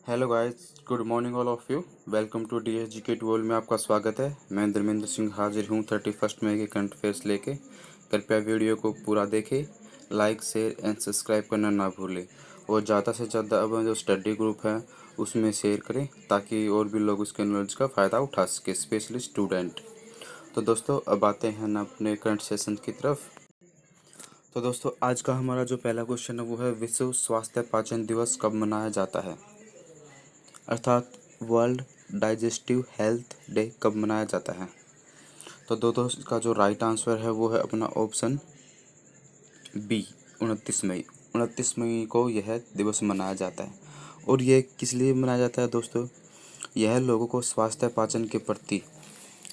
Hello guys, good morning all of you. Welcome to DSGK tool में आपका स्वागत है। मैं धर्मेंद्र सिंह हाजिर हूँ 31 मई के करंट अफेयर्स लेके। कृपया वीडियो को पूरा देखें, लाइक शेयर एंड सब्सक्राइब करना ना भूलें और ज़्यादा से ज़्यादा अब जो स्टडी ग्रुप है उसमें शेयर करें ताकि और भी लोग उसके नॉलेज का फ़ायदा उठा सके, स्पेशली स्टूडेंट। तो दोस्तों अब आते हैं ना अपने करंट सेशन की तरफ। तो दोस्तों आज का हमारा जो पहला क्वेश्चन है वो है, विश्व स्वास्थ्य पाचन दिवस कब मनाया जाता है? अर्थात वर्ल्ड डाइजेस्टिव हेल्थ डे कब मनाया जाता है? तो दोस्तों इसका जो राइट आंसर है वो है अपना ऑप्शन बी, 29 मई। 29 मई को यह दिवस मनाया जाता है। और ये किस लिए मनाया जाता है दोस्तों? यह लोगों को स्वास्थ्य पाचन के प्रति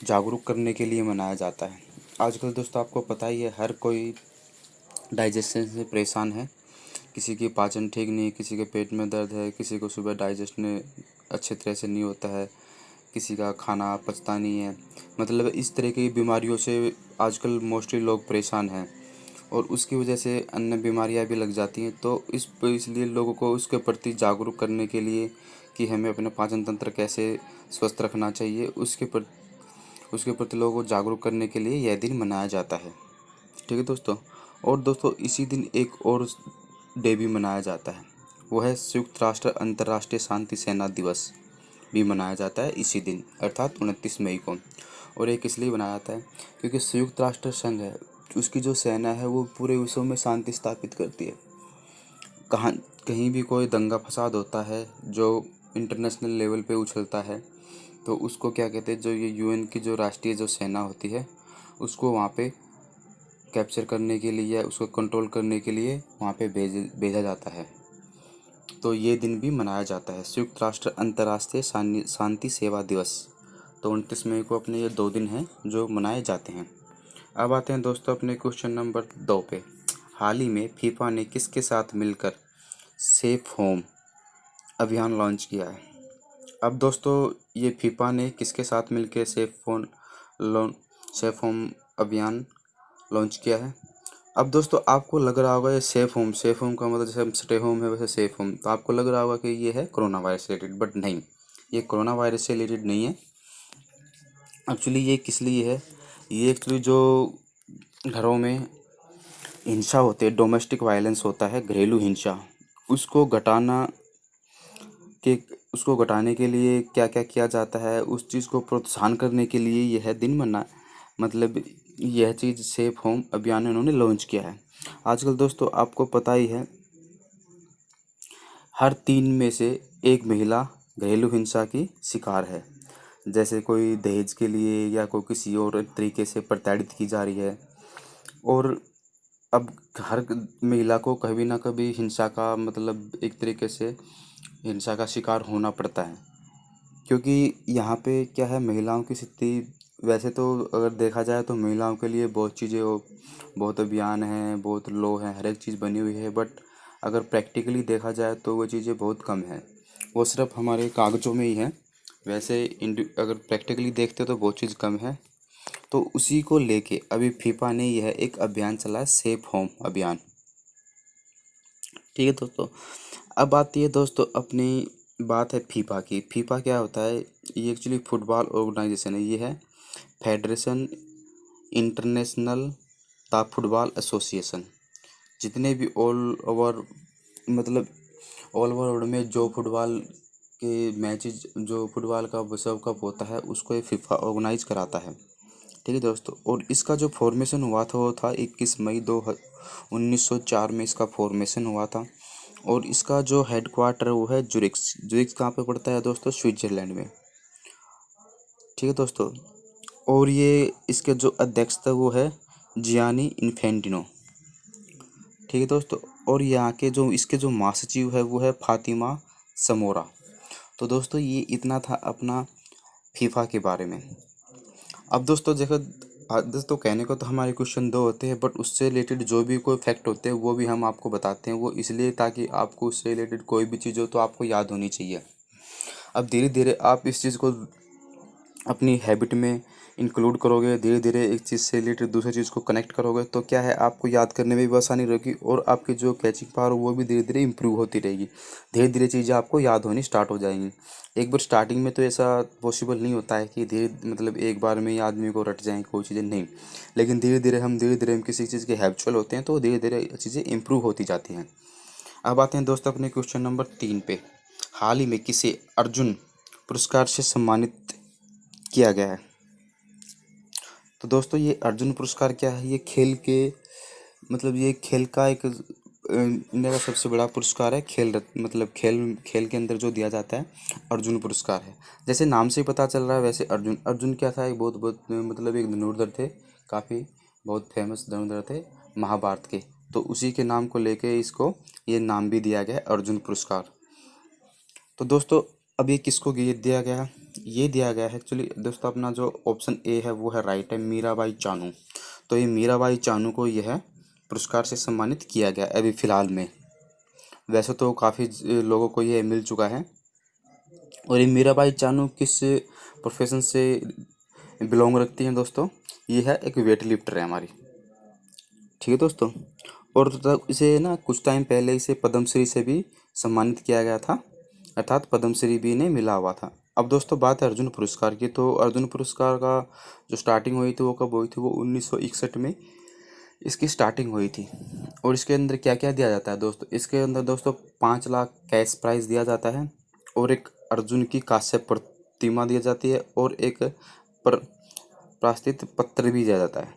जागरूक करने के लिए मनाया जाता है। आजकल दोस्तों आपको पता ही है, हर कोई डाइजेशन से परेशान है। किसी की पाचन ठीक नहीं, किसी के पेट में दर्द है, किसी को सुबह डाइजेस्ट में अच्छे तरह से नहीं होता है, किसी का खाना पचता नहीं है। मतलब इस तरह की बीमारियों से आजकल मोस्टली लोग परेशान हैं और उसकी वजह से अन्य बीमारियां भी लग जाती हैं। तो इसलिए लोगों को उसके प्रति जागरूक करने के लिए कि हमें अपना पाचन तंत्र कैसे स्वस्थ रखना चाहिए, उसके प्रति लोगों को जागरूक करने के लिए यह दिन मनाया जाता है। ठीक है दोस्तों। और दोस्तों इसी दिन एक और डे भी मनाया जाता है, वो है संयुक्त राष्ट्र अंतर्राष्ट्रीय शांति सेना दिवस भी मनाया जाता है इसी दिन, अर्थात 29 मई को। और ये किस लिए मनाया जाता है? क्योंकि संयुक्त राष्ट्र संघ है, उसकी जो सेना है वो पूरे विश्व में शांति स्थापित करती है। कहाँ कहीं भी कोई दंगा फसाद होता है जो इंटरनेशनल लेवल पे उछलता है, तो उसको क्या कहते हैं, जो ये UN की जो राष्ट्रीय जो सेना होती है उसको वहाँ पे कैप्चर करने के लिए या उसको कंट्रोल करने के लिए वहाँ पे भेजा जाता है। तो ये दिन भी मनाया जाता है, संयुक्त राष्ट्र अंतर्राष्ट्रीय शांति सेवा दिवस। तो 29 मई को अपने ये 2 दिन हैं जो मनाए जाते हैं। अब आते हैं दोस्तों अपने क्वेश्चन नंबर 2 पे। हाल ही में फीफा ने किसके साथ मिलकर सेफ होम अभियान लॉन्च किया है? अब दोस्तों ये फीफा ने किसके साथ मिलकर सेफ होम अभियान लॉन्च किया है? अब दोस्तों आपको लग रहा होगा ये सेफ होम का मतलब जैसे हम स्टे होम है वैसे सेफ होम, तो आपको लग रहा होगा कि ये है कोरोना वायरस से रिलेटेड, बट नहीं, ये कोरोना वायरस से रिलेटेड नहीं है। एक्चुअली ये किस लिए है? ये एक्चुअली जो घरों में हिंसा होती है, डोमेस्टिक वायलेंस होता है, घरेलू हिंसा, उसको घटाना के उसको घटाने के लिए क्या क्या किया जाता है, उस चीज़ को प्रोत्साहन करने के लिए यह दिन मतलब यह चीज़ सेफ होम अभियान इन्होंने लॉन्च किया है। आजकल दोस्तों आपको पता ही है, हर 3 में से एक महिला घरेलू हिंसा की शिकार है। जैसे कोई दहेज के लिए या कोई किसी और तरीके से प्रताड़ित की जा रही है। और अब हर महिला को कभी ना कभी हिंसा का मतलब एक तरीके से हिंसा का शिकार होना पड़ता है। क्योंकि यहाँ पे क्या है, महिलाओं की स्थिति वैसे तो अगर देखा जाए तो महिलाओं के लिए बहुत चीज़ें बहुत अभियान हैं, बहुत लॉ हैं, हर एक चीज़ बनी हुई है, बट अगर प्रैक्टिकली देखा जाए तो वो चीज़ें बहुत कम हैं। वो सिर्फ हमारे कागज़ों में ही है। वैसे अगर प्रैक्टिकली देखते तो बहुत चीज़ कम है। तो उसी को लेके अभी फीफा ने यह एक अभियान चलाया, सेफ होम अभियान। ठीक है दोस्तों। अब आती है दोस्तों अपनी बात है फीफा की। फीफा क्या होता है? ये एक्चुअली फुटबॉल ऑर्गेनाइजेशन है। ये है federation international the football association. जितने भी ऑल ओवर मतलब ऑल ओवर वर्ल्ड में जो फुटबॉल के मैचेस, जो फुटबॉल का विश्व कप होता है, उसको ये फीफा ऑर्गेनाइज कराता है। ठीक है दोस्तों। और इसका जो फॉर्मेशन हुआ था वो था 21 मई 1904 में इसका फॉर्मेशन हुआ था। और इसका जो हेड क्वार्टर वो है जुरिक्स। जुरिक्स कहाँ पे पड़ता है दोस्तों? स्विट्जरलैंड में। ठीक है दोस्तों। और ये इसके जो अध्यक्ष थे वो है जियानी इन्फेंटिनो। ठीक है दोस्तों। और यहाँ के जो इसके जो महासचिव है वो है फातिमा समोरा। तो दोस्तों ये इतना था अपना फीफा के बारे में। अब दोस्तों देखो, दोस्तों कहने को तो हमारे क्वेश्चन 2 होते हैं, बट उससे रिलेटेड जो भी कोई फैक्ट होते हैं वो भी हम आपको बताते हैं। वो इसलिए ताकि आपको उससे रिलेटेड कोई भी चीज़ हो तो आपको याद होनी चाहिए। अब धीरे धीरे आप इस चीज़ को अपनी हैबिट में इंक्लूड करोगे, धीरे धीरे एक चीज़ से रिलेटेड दूसरी चीज़ को कनेक्ट करोगे, तो क्या है, आपको याद करने में भी आसानी रहेगी और आपकी जो कैचिंग पावर वो भी धीरे धीरे इंप्रूव होती रहेगी। धीरे धीरे चीज़ें आपको याद होनी स्टार्ट हो जाएंगी। एक बार स्टार्टिंग में तो ऐसा पॉसिबल नहीं होता है कि धीरे मतलब एक बार में ही आदमी को रट जाएँ कोई चीज़ें, नहीं। लेकिन धीरे धीरे हम किसी चीज़ के हैबिचुअल होते हैं तो धीरे धीरे चीज़ें इंप्रूव होती जाती हैं। अब आते हैं दोस्तों अपने क्वेश्चन नंबर 3 पे। हाल ही में किसे अर्जुन पुरस्कार से सम्मानित किया गया है? तो दोस्तों ये अर्जुन पुरस्कार क्या है? ये खेल के मतलब ये खेल का एक इंडिया का सबसे बड़ा पुरस्कार है। खेल रत्न मतलब खेल खेल के अंदर जो दिया जाता है अर्जुन पुरस्कार है। जैसे नाम से ही पता चल रहा है, वैसे अर्जुन अर्जुन क्या था, एक बहुत बहुत मतलब एक धनुर्धर थे, काफ़ी बहुत फेमस धनुर्धर थे महाभारत के। तो उसी के नाम को लेके इसको ये नाम भी दिया गया है अर्जुन पुरस्कार। तो दोस्तों अब ये किसको ये दिया गया है? ये दिया गया है एक्चुअली दोस्तों, अपना जो ऑप्शन ए है वो है राइट है, मीराबाई चानू। तो ये मीराबाई चानू को यह पुरस्कार से सम्मानित किया गया अभी फ़िलहाल में। वैसे तो काफ़ी लोगों को ये मिल चुका है। और ये मीराबाई चानू किस प्रोफेशन से बिलोंग रखती हैं दोस्तों? ये है एक वेट लिफ्टर है हमारी, ठीक है दोस्तों। और तब इसे ना कुछ टाइम पहले इसे पद्मश्री से भी सम्मानित किया गया था, अर्थात पद्मश्री भी इन्हें मिला हुआ था। अब दोस्तों बात है अर्जुन पुरस्कार की। तो अर्जुन पुरस्कार का जो स्टार्टिंग हुई थी वो कब हुई थी? वो 1961 में इसकी स्टार्टिंग हुई थी। और इसके अंदर क्या क्या दिया जाता है दोस्तों? इसके अंदर दोस्तों 5 लाख कैश प्राइज़ दिया जाता है और एक अर्जुन की कांस्य प्रतिमा दी जाती है और एक पर प्रास्तित पत्र भी दिया जाता है।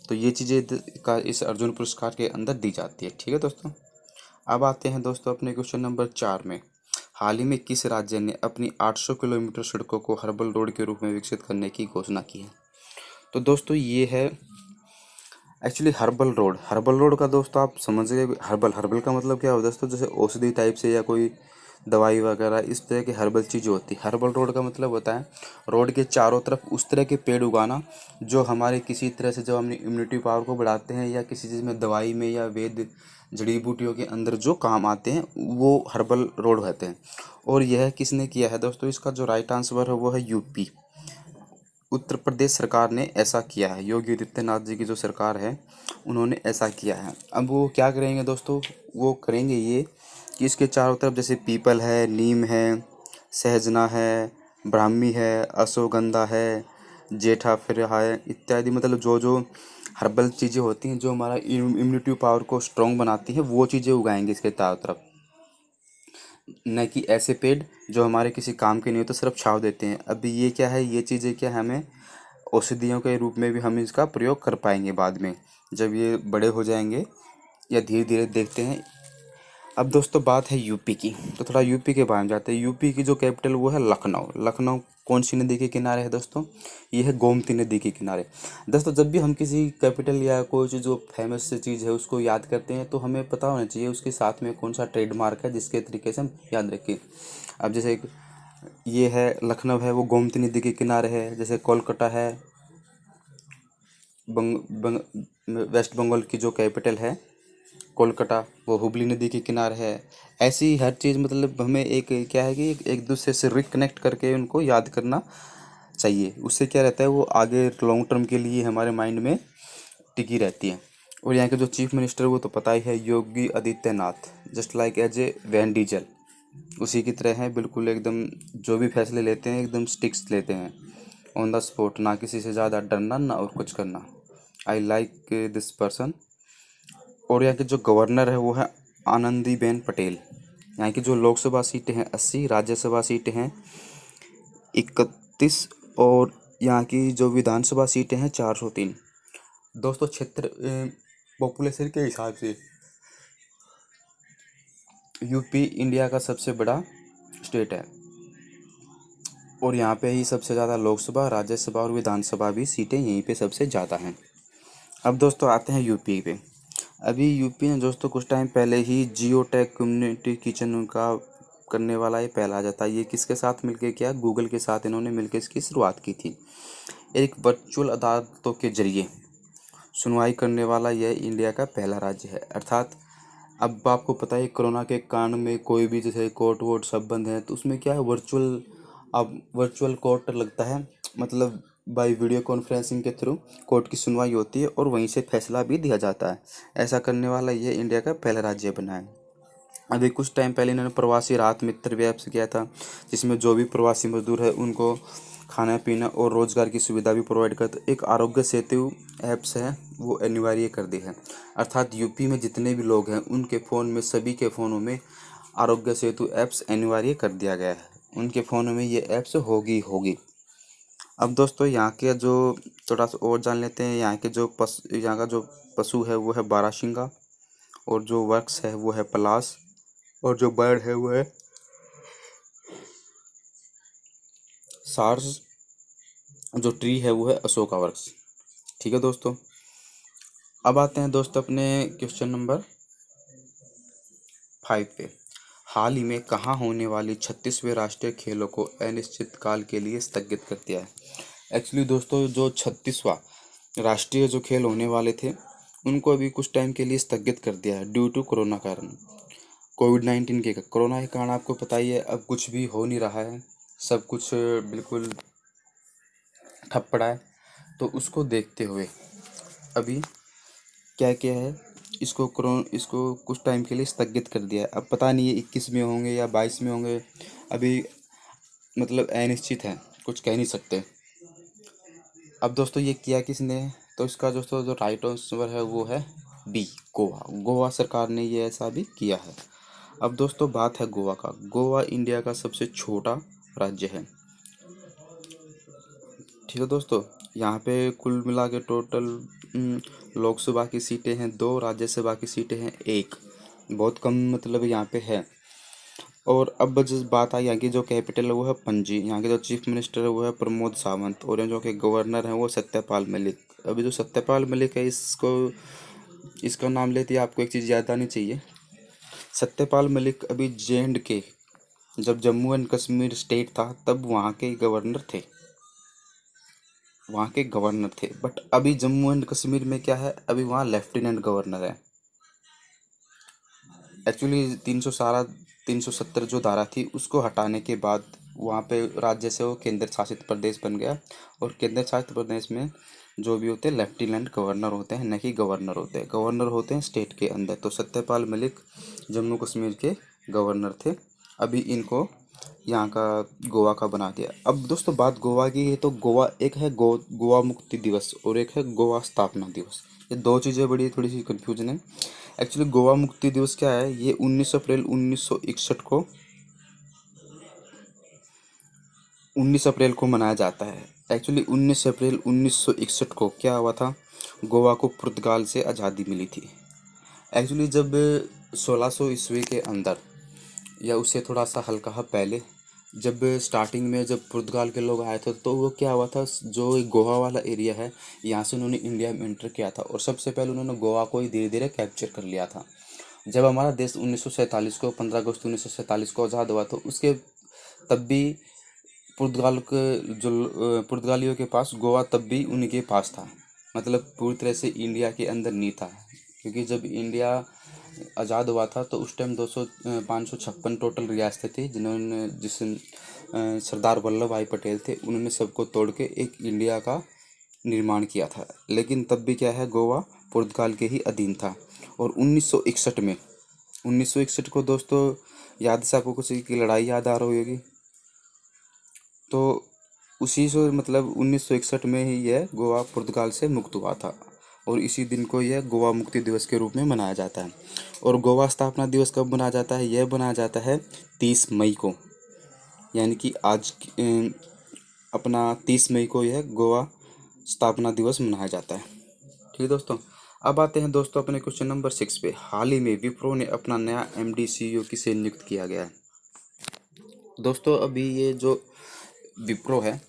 तो ये चीज़ें का इस अर्जुन पुरस्कार के अंदर दी जाती है, ठीक है दोस्तों। अब आते हैं दोस्तों अपने क्वेश्चन नंबर 4 में। हाल ही में किस राज्य ने अपनी 800 किलोमीटर सड़कों को हर्बल रोड के रूप में विकसित करने की घोषणा की है? तो दोस्तों ये है एक्चुअली हर्बल रोड का दोस्तों आप समझ गए। हर्बल हर्बल का मतलब क्या होता है दोस्तों? जैसे औषधि टाइप से या कोई दवाई वगैरह इस तरह की हर्बल चीज़ें होती है। हर्बल रोड का मतलब होता है रोड के चारों तरफ उस तरह के पेड़ उगाना जो हमारे किसी तरह से जो अपनी इम्यूनिटी पावर को बढ़ाते हैं या किसी चीज़ में दवाई में या वेद जड़ी बूटियों के अंदर जो काम आते हैं वो हर्बल रोड होते हैं। और यह किसने किया है दोस्तों? इसका जो राइट आंसर है वो है यूपी, उत्तर प्रदेश सरकार ने ऐसा किया है। योगी आदित्यनाथ जी की जो सरकार है उन्होंने ऐसा किया है। अब वो क्या करेंगे दोस्तों? वो करेंगे ये कि इसके चारों तरफ जैसे पीपल है, नीम है, सहजना है, ब्राह्मी है, अश्वगंधा है, जेठा फिर है इत्यादि, मतलब जो जो हर्बल चीज़ें होती हैं जो हमारा इम्यूनिटी पावर को स्ट्रॉन्ग बनाती हैं वो चीज़ें उगाएंगे इसके चारों तरफ। न कि ऐसे पेड़ जो हमारे किसी काम के नहीं होते, सिर्फ छाँव देते हैं। अभी ये क्या है, ये चीज़ें क्या है, हमें औषधियों के रूप में भी हम इसका प्रयोग कर पाएंगे बाद में जब ये बड़े हो जाएंगे या धीरे धीरे देखते हैं। अब दोस्तों बात है यूपी की, तो थोड़ा यूपी के बारे में जाते हैं। यूपी की जो कैपिटल वो है लखनऊ। लखनऊ कौन सी नदी के किनारे है दोस्तों? ये है गोमती नदी के किनारे। दोस्तों जब भी हम किसी कैपिटल या कोई चीज़ जो फेमस चीज़ है उसको याद करते हैं तो हमें पता होना चाहिए उसके साथ में कौन सा ट्रेडमार्क है जिसके तरीके से हम याद रखें। अब जैसे ये है लखनऊ है वो गोमती नदी के किनारे है। जैसे कोलकाता है वेस्ट बंगाल की जो कैपिटल है कोलकाता, वो हुबली नदी के किनारे है। ऐसी हर चीज़ मतलब हमें एक क्या है कि एक दूसरे से रिकनेक्ट करके उनको याद करना चाहिए। उससे क्या रहता है वो आगे लॉन्ग टर्म के लिए हमारे माइंड में टिकी रहती है। और यहाँ के जो चीफ मिनिस्टर वो तो पता ही है, Yogi Adityanath, just like as a Vin Diesel, उसी की तरह है बिल्कुल एकदम। जो भी फैसले लेते हैं एकदम स्टिक्स लेते हैं ऑन द स्पॉट, ना किसी से ज़्यादा डरना ना और कुछ करना। I like this person. और यहाँ के जो गवर्नर है वो है आनंदीबेन पटेल। यहाँ की जो लोकसभा सीटें हैं 80, राज्यसभा सीटें हैं 31 और यहाँ की जो विधानसभा सीटें हैं 403। दोस्तों क्षेत्र पॉपुलेशन के हिसाब से यूपी इंडिया का सबसे बड़ा स्टेट है और यहाँ पे ही सबसे ज़्यादा लोकसभा, राज्यसभा और विधानसभा भी सीटें यहीं पे सबसे ज़्यादा हैं। अब दोस्तों आते हैं यूपी पे। अभी यूपी ने दोस्तों कुछ टाइम पहले ही जियो टैग कम्युनिटी किचन का करने वाला ये पहला जाता है। ये किसके साथ मिलके किया? गूगल के साथ इन्होंने मिलकर इसकी शुरुआत की थी। एक वर्चुअल अदालतों के जरिए सुनवाई करने वाला यह इंडिया का पहला राज्य है। अर्थात अब आपको पता है कोरोना के कारण में कोई भी जैसे कोर्ट वोर्ट सब बंद है तो उसमें क्या है वर्चुअल, अब वर्चुअल कोर्ट लगता है। मतलब बाय वीडियो कॉन्फ्रेंसिंग के थ्रू कोर्ट की सुनवाई होती है और वहीं से फैसला भी दिया जाता है। ऐसा करने वाला ये इंडिया का पहला राज्य बना है। अभी कुछ टाइम पहले इन्होंने प्रवासी राहत मित्र भी ऐप्स किया था, जिसमें जो भी प्रवासी मजदूर है उनको खाना पीना और रोजगार की सुविधा भी प्रोवाइड करता है। एक आरोग्य सेतु ऐप्स है वो अनिवार्य कर दी है, अर्थात यूपी में जितने भी लोग हैं उनके फ़ोन में, सभी के फ़ोनों में आरोग्य सेतु ऐप्स अनिवार्य कर दिया गया है। उनके फ़ोनों में ये ऐप्स होगी होगी। अब दोस्तों यहाँ के जो थोड़ा सा और जान लेते हैं, यहाँ का जो पशु है वो है बारहसिंगा, और जो वृक्ष है वो है पलाश, और जो बर्ड है वो है सार्स, जो ट्री है वो है अशोका वृक्ष। ठीक है दोस्तों, अब आते हैं दोस्तों अपने क्वेश्चन नंबर 5 पे। हाल ही में कहाँ होने वाली 36वें राष्ट्रीय खेलों को अनिश्चित काल के लिए स्थगित कर दिया है। एक्चुअली दोस्तों जो 36वां राष्ट्रीय जो खेल होने वाले थे उनको अभी कुछ टाइम के लिए स्थगित कर दिया है ड्यू टू कोरोना कारण। कोविड-19 के कोरोना के कारण आपको पता ही है अब कुछ भी हो नहीं रहा है, सब कुछ बिल्कुल ठप पड़ा है। तो उसको देखते हुए अभी क्या क्या है, इसको कुछ टाइम के लिए स्थगित कर दिया है। अब पता नहीं ये 21 में होंगे या 22 में होंगे, अभी मतलब अनिश्चित है, कुछ कह नहीं सकते। अब दोस्तों ये किया किसने है? तो इसका दोस्तों जो राइट आंसर है वो है बी, गोवा। गोवा सरकार ने ये ऐसा भी किया है। अब दोस्तों बात है गोवा का। गोवा इंडिया का सबसे छोटा राज्य है। ठीक है दोस्तों, यहाँ पे कुल मिला के टोटल लोकसभा की सीटें हैं 2, राज्यसभा की सीटें हैं 1। बहुत कम मतलब यहाँ पे है। और अब जिस बात आई, यहाँ की जो कैपिटल है वो है पणजी। यहाँ के जो चीफ मिनिस्टर है वो है प्रमोद सावंत, और यहाँ जो के गवर्नर हैं वो सत्यपाल मलिक। अभी जो सत्यपाल मलिक है इसका नाम लेते ही आपको एक चीज़ याद आनी चाहिए। सत्यपाल मलिक अभी J&K, जब जम्मू एंड कश्मीर स्टेट था तब वहाँ के गवर्नर थे। बट अभी जम्मू एंड कश्मीर में क्या है, अभी वहाँ लेफ्टिनेंट गवर्नर है। एक्चुअली 370 जो धारा थी उसको हटाने के बाद वहाँ पे राज्य से वो केंद्र शासित प्रदेश बन गया, और केंद्र शासित प्रदेश में जो भी होते हैं लेफ्टिनेंट गवर्नर होते हैं, न कि गवर्नर होते हैं। गवर्नर होते हैं स्टेट के अंदर। तो सत्यपाल मलिक जम्मू कश्मीर के गवर्नर थे, अभी इनको यहाँ का गोवा का बना दिया। अब दोस्तों बात गोवा की है, तो गोवा एक है गोवा मुक्ति दिवस और एक है गोवा स्थापना दिवस। ये दो चीज़ें बड़ी थोड़ी सी कन्फ्यूजन है। एक्चुअली गोवा मुक्ति दिवस क्या है, ये 19 अप्रैल 19 अप्रैल को मनाया जाता है। एक्चुअली 19 अप्रैल 1961 को क्या हुआ था, गोवा को पुर्तगाल से आज़ादी मिली थी। एक्चुअली जब 1600 ईस्वी के अंदर या उससे थोड़ा सा हल्का पहले, जब स्टार्टिंग में जब पुर्तगाल के लोग आए थे तो वो क्या हुआ था, जो गोवा वाला एरिया है यहाँ से उन्होंने इंडिया में एंटर किया था, और सबसे पहले उन्होंने गोवा को ही धीरे धीरे कैप्चर कर लिया था। जब हमारा देश 1947 को 15 अगस्त 1947 को आज़ाद हुआ तो उसके तब भी पुर्तगालियों के पास गोवा तब भी उन्हीं के पास था, मतलब पूरी तरह से इंडिया के अंदर नहीं था। क्योंकि जब इंडिया आज़ाद हुआ था तो उस टाइम 556 टोटल रियासतें थी, सरदार वल्लभ भाई पटेल थे, उन्होंने सबको तोड़ के एक इंडिया का निर्माण किया था। लेकिन तब भी क्या है, गोवा पुर्तगाल के ही अधीन था। और 1961 को दोस्तों याद से आपको किसी की लड़ाई याद आ रही होगी, तो उसी से मतलब 1961 में ही यह गोवा पुर्तगाल से मुक्त हुआ था, और इसी दिन को यह गोवा मुक्ति दिवस के रूप में मनाया जाता है। और गोवा स्थापना दिवस कब मनाया जाता है, यह मनाया जाता है 30 मई को, यानी कि अपना 30 मई को यह गोवा स्थापना दिवस मनाया जाता है। ठीक है दोस्तों, अब आते हैं दोस्तों अपने क्वेश्चन नंबर 6 पे। हाल ही में विप्रो ने अपना नया MD CEO किसे नियुक्त किया गया है। दोस्तों अभी ये जो विप्रो है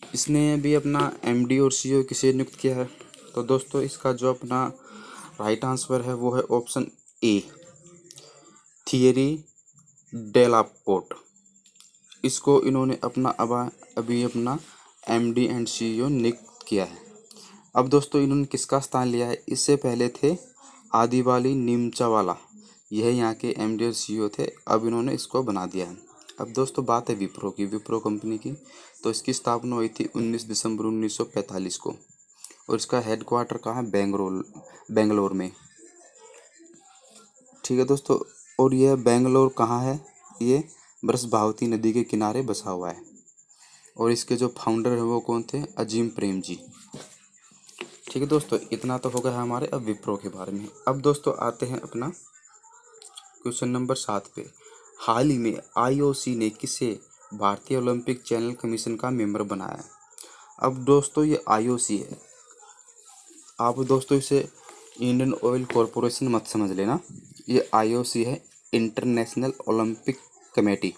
इसने भी अपना MD और CEO किसे नियुक्त किया है, तो दोस्तों इसका जो अपना राइट आंसर है वो है ऑप्शन ए, थियरी डेलापोर्ट। इसको इन्होंने अभी अपना MD एंड CEO नियुक्त किया है। अब दोस्तों इन्होंने किसका स्थान लिया है, इससे पहले थे आदिवाली निमचावाला, यह यहाँ के MD और CEO थे, अब इन्होंने इसको बना दिया है। अब दोस्तों बात है विप्रो की, विप्रो कंपनी की। तो इसकी स्थापना हुई थी 19 दिसंबर 1945 को, और इसका हेडक्वार्टर कहाँ है, बेंगलोर में। ठीक है दोस्तों। और यह बेंगलोर कहाँ है, ये बृहस्पति नदी के किनारे बसा हुआ है। और इसके जो फाउंडर है वो कौन थे, अजीम प्रेम जी। ठीक है दोस्तों, इतना तो हो गया हमारे अब विप्रो के बारे में। अब दोस्तों आते हैं अपना क्वेश्चन नंबर 7 पे। हाल ही में आईओसी ने किसे भारतीय ओलंपिक चैनल कमीशन का मेंबर बनाया। अब दोस्तों ये आईओसी है, आप दोस्तों इसे इंडियन ऑयल कॉरपोरेशन मत समझ लेना। ये आईओसी है, इंटरनेशनल ओलंपिक कमेटी,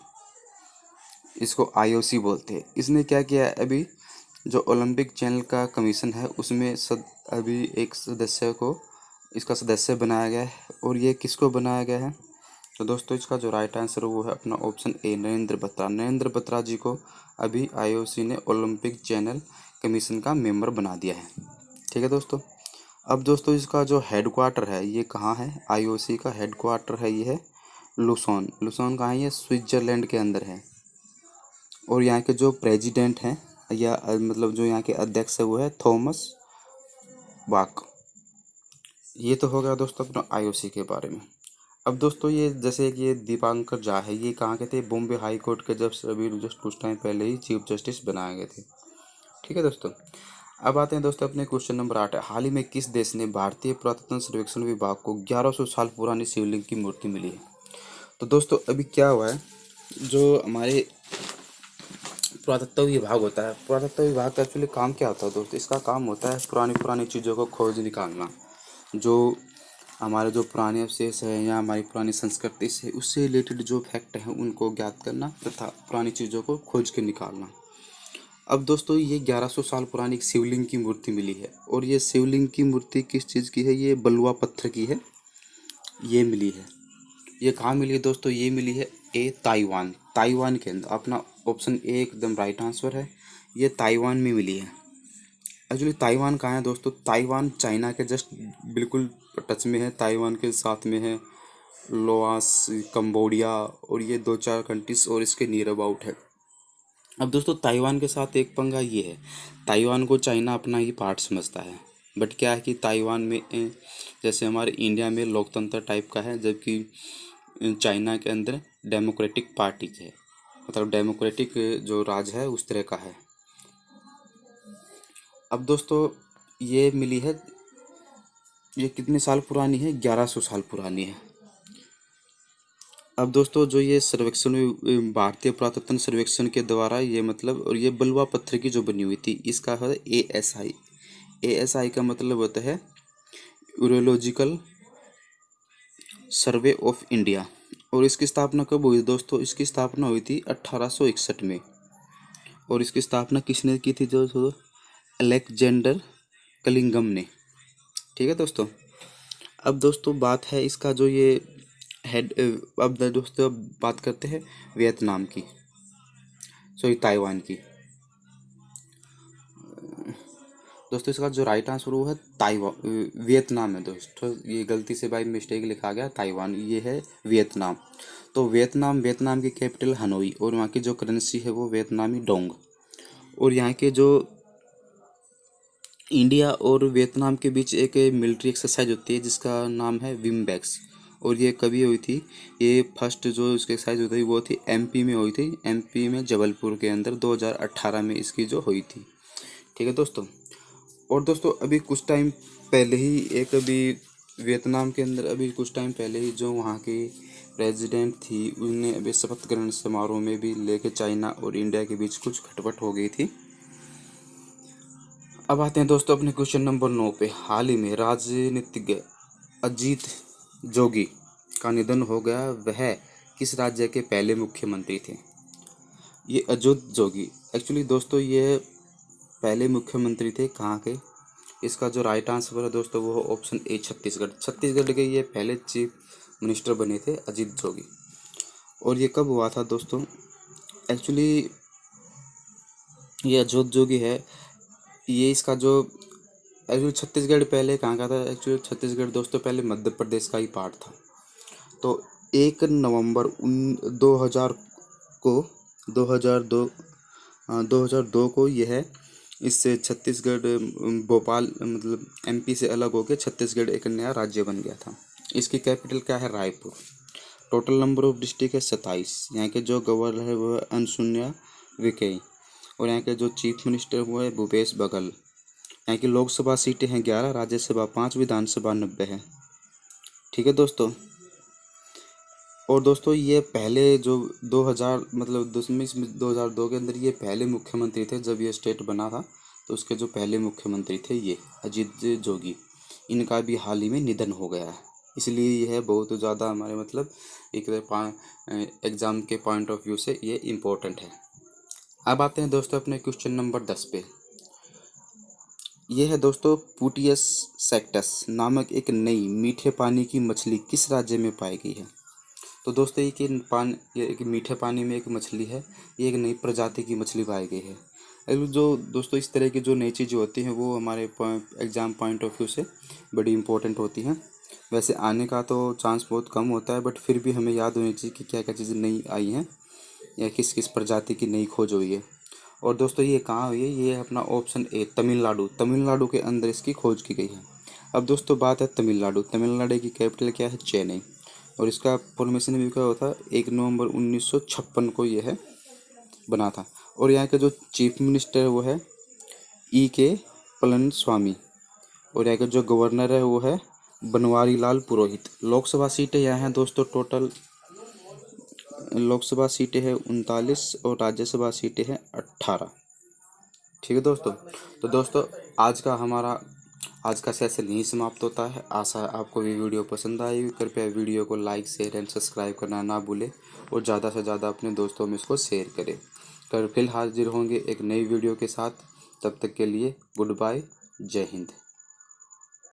इसको आईओसी बोलते हैं। इसने क्या किया है, अभी जो ओलंपिक चैनल का कमीशन है उसमें अभी एक सदस्य को इसका सदस्य बनाया गया है। और ये किसको बनाया गया है, तो दोस्तों इसका जो राइट आंसर वो है अपना ऑप्शन ए, नरेंद्र बत्रा। नरेंद्र बत्रा जी को अभी आईओसी ने ओलंपिक चैनल कमीशन का मेंबर बना दिया है। ठीक है दोस्तों। अब दोस्तों इसका जो हेडक्वार्टर है ये कहाँ है, आईओसी का हेडक्वार्टर है ये है लुसॉन। लुसॉन कहाँ है, ये स्विट्जरलैंड के अंदर है। और यहाँ के जो प्रेसिडेंट हैं या मतलब जो यहाँ के अध्यक्ष है वो है थॉमस बाक। ये तो हो गया दोस्तों अपना आईओसी के बारे में। अब दोस्तों ये जैसे कि ये दीपांकर झा है, ये कहाँ के थे, बॉम्बे हाई कोर्ट के जब अभी जस्ट कुछ टाइम पहले ही चीफ जस्टिस बनाए गए थे। ठीक है दोस्तों। अब आते हैं दोस्तों अपने क्वेश्चन नंबर 8 है। हाल ही में किस देश ने भारतीय पुरातत्व सर्वेक्षण विभाग को 1100 साल पुरानी शिवलिंग की मूर्ति मिली है। तो दोस्तों अभी क्या हुआ है, जो हमारे पुरातत्व विभाग होता है, पुरातत्व विभाग का एक्चुअली काम क्या होता है दोस्तों, इसका काम होता है पुरानी पुरानी चीज़ों को खोज निकालना। जो हमारे जो पुराने अवशेष है या हमारी पुरानी संस्कृति से उससे रिलेटेड जो फैक्ट हैं उनको ज्ञात करना तथा पुरानी चीज़ों को खोज के निकालना। अब दोस्तों ये 1100 साल पुरानी एक शिवलिंग की मूर्ति मिली है। और ये शिवलिंग की मूर्ति किस चीज़ की है, ये बलुआ पत्थर की है, ये मिली है। ये कहाँ मिली है दोस्तों, ये मिली है ए ताइवान, ताइवान के अंदर। अपना ऑप्शन ए एकदम राइट आंसर है, ये ताइवान में मिली है। एक्चुअली ताइवान कहाँ है दोस्तों, ताइवान चाइना के जस्ट बिल्कुल टच में है। ताइवान के साथ में है लोआस, कंबोडिया, और ये 2-4 कंट्रीज और इसके नियर अबाउट है। अब दोस्तों ताइवान के साथ एक पंगा ये है, ताइवान को चाइना अपना ही पार्ट समझता है। बट क्या है कि ताइवान में जैसे हमारे इंडिया में लोकतंत्र टाइप का है, जबकि चाइना के अंदर डेमोक्रेटिक पार्टी है, मतलब डेमोक्रेटिक जो राज है उस तरह का है। अब दोस्तों ये मिली है, ये कितने साल पुरानी है, 1100 साल पुरानी है। अब दोस्तों जो ये सर्वेक्षण भारतीय पुरातत्व सर्वेक्षण के द्वारा ये मतलब, और ये बलुआ पत्थर की जो बनी हुई थी, इसका है एएसआई। एएसआई का मतलब होता है यूरोलॉजिकल सर्वे ऑफ इंडिया। और इसकी स्थापना कब हुई दोस्तों, इसकी स्थापना हुई थी 1861 में। और इसकी स्थापना किसने की थी दोस्तों, अलेक्जेंडर कलिंगम ने। ठीक है दोस्तों। अब दोस्तों बात है इसका जो ये हेड, अब दोस्तों अब बात करते हैं वियतनाम की, सॉरी ताइवान की। दोस्तों इसका जो राइट आंसर वो है ताइवान, वियतनाम है दोस्तों। ये गलती से बाई मिस्टेक लिखा गया ताइवान, ये है वियतनाम। तो वियतनाम की कैपिटल हनोई, और वहाँ की जो करेंसी है वो वियतनामी डोंग। और यहाँ के जो इंडिया और वियतनाम के बीच एक मिलिट्री एक्सरसाइज होती है जिसका नाम है विमबैक्स। और ये कभी हुई थी, ये फर्स्ट जो इसकी एक्सरसाइज हुई थी वो थी एमपी में हुई थी, एमपी में जबलपुर के अंदर 2018 में इसकी जो हुई थी। ठीक है दोस्तों। और दोस्तों अभी कुछ टाइम पहले ही एक अभी वियतनाम के अंदर अभी कुछ टाइम पहले ही जो वहाँ की प्रेसिडेंट थी उन्हें अभी शपथ ग्रहण समारोह में भी लेके चाइना और इंडिया के बीच कुछ खटपट हो गई थी। अब आते हैं दोस्तों अपने क्वेश्चन नंबर 9 पे। हाल ही में राजनीतिज्ञ अजीत जोगी का निधन हो गया, वह किस राज्य के पहले मुख्यमंत्री थे। ये अजीत जोगी एक्चुअली दोस्तों ये पहले मुख्यमंत्री थे कहाँ के, इसका जो राइट आंसर है दोस्तों वो ऑप्शन ए छत्तीसगढ़। छत्तीसगढ़ के ये पहले चीफ मिनिस्टर बने थे अजीत जोगी। और ये कब हुआ था दोस्तों, एक्चुअली ये अजीत जोगी है, ये इसका जो एक्चुअली छत्तीसगढ़ पहले कहाँ का था, एक्चुअली छत्तीसगढ़ दोस्तों पहले मध्य प्रदेश का ही पार्ट था। तो 1 नवंबर 2000 को 2002 को यह इससे छत्तीसगढ़ भोपाल मतलब एमपी से अलग होकर छत्तीसगढ़ एक नया राज्य बन गया था। इसकी कैपिटल क्या है? Raipur. Total number of district है 27। यहाँ के जो गवर्नर है वो है अनसुइया उइके और यहाँ के जो चीफ मिनिस्टर हुआ है भूपेश बघेल। यहाँ की लोकसभा सीटें हैं 11, राज्यसभा 5, विधानसभा 90 है। ठीक है दोस्तों। और दोस्तों ये पहले जो 2000 मतलब 2002 के अंदर ये पहले मुख्यमंत्री थे। जब ये स्टेट बना था तो उसके जो पहले मुख्यमंत्री थे ये अजीत जोगी, इनका भी हाल ही में निधन हो गया है। इसलिए यह बहुत ज़्यादा हमारे मतलब एक एग्ज़ाम के पॉइंट ऑफ व्यू से ये इम्पोर्टेंट है। अब आते हैं दोस्तों अपने क्वेश्चन नंबर 10 पे। यह है दोस्तों पुटियस सेक्टस नामक एक नई मीठे पानी की मछली किस राज्य में पाई गई है? तो दोस्तों ये एक मीठे पानी में एक मछली है। ये एक नई प्रजाति की मछली पाई गई है। जो दोस्तों इस तरह की जो नई चीज़ें होती हैं वो हमारे एग्ज़ाम पॉइंट ऑफ व्यू से बड़ी इंपॉर्टेंट होती हैं। वैसे आने का तो चांस बहुत कम होता है, बट फिर भी हमें याद होनी चाहिए कि क्या क्या चीज़ें नई आई हैं या किस किस प्रजाति की नई खोज हुई है। और दोस्तों ये कहाँ हुई है? ये अपना ऑप्शन ए तमिलनाडु के अंदर इसकी खोज की गई है। अब दोस्तों बात है तमिलनाडु की कैपिटल क्या है? चेन्नई। और इसका फॉर्मेशन भी क्या होता है? 1 नवंबर 1956 को यह बना था। और यहाँ के जो चीफ मिनिस्टर वो है E.K. पलनस्वामी और यहाँ के जो गवर्नर है वो है बनवारी लाल पुरोहित। लोकसभा सीटें यहाँ हैं दोस्तों टोटल लोकसभा सीटें हैं 39 और राज्यसभा सीटें हैं 18। ठीक है दोस्तों। तो दोस्तों आज का सेशन यहीं समाप्त होता है। आशा है आपको ये वीडियो पसंद आई। कृपया वीडियो को लाइक शेयर एंड सब्सक्राइब करना ना भूलें और ज़्यादा से ज़्यादा अपने दोस्तों में इसको शेयर करें। फिर हाजिर होंगे एक नई वीडियो के साथ। तब तक के लिए गुड बाय, जय हिंद।